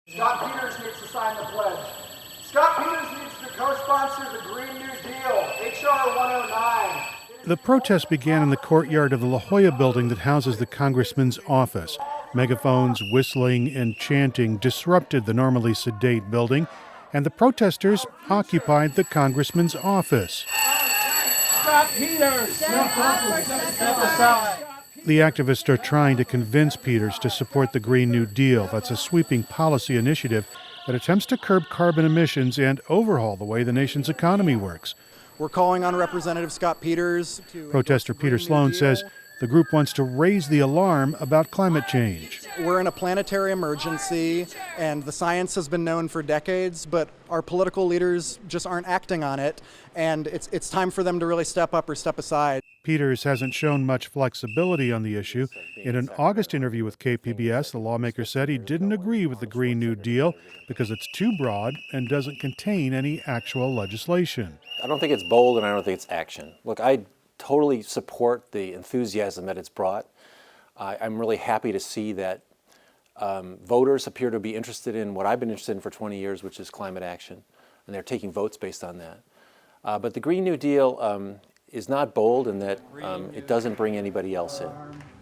Scott Peters needs to sign the pledge. Scott Peters needs to co-sponsor the Green New Deal, H.R. 109. The protest began in the courtyard of the La Jolla building that houses the congressman's office. Megaphones, whistling, and chanting disrupted the normally sedate building, and the protesters occupied the congressman's office. Scott Peters! Step aside! The activists are trying to convince Peters to support the Green New Deal. That's a sweeping policy initiative that attempts to curb carbon emissions and overhaul the way the nation's economy works. We're calling on Representative Scott Peters. Protester Peter Sloan says the group wants to raise the alarm about climate change. We're in a planetary emergency, and the science has been known for decades, but our political leaders just aren't acting on it, and it's time for them to really step up or step aside. Peters hasn't shown much flexibility on the issue. In an August interview with KPBS, the lawmaker said he didn't agree with the Green New Deal because it's too broad and doesn't contain any actual legislation. I don't think it's bold, and I don't think it's action. Look, I totally support the enthusiasm that it's brought. I'm really happy to see that voters appear to be interested in what I've been interested in for 20 years, which is climate action, and they're taking votes based on that. But the Green New Deal is not bold in that it doesn't bring anybody else in.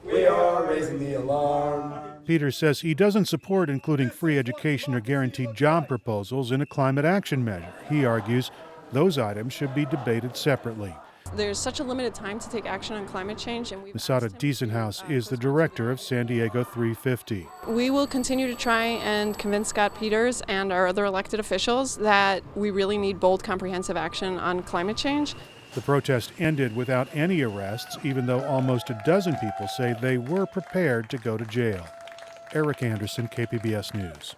We are raising the alarm. Peters says he doesn't support including free education or guaranteed job proposals in a climate action measure. He argues those items should be debated separately. There's such a limited time to take action on climate change. And Masada Deason-House is the director of San Diego 350. We will continue to try and convince Scott Peters and our other elected officials that we really need bold, comprehensive action on climate change. The protest ended without any arrests, even though almost a dozen people say they were prepared to go to jail. Erik Anderson, KPBS News.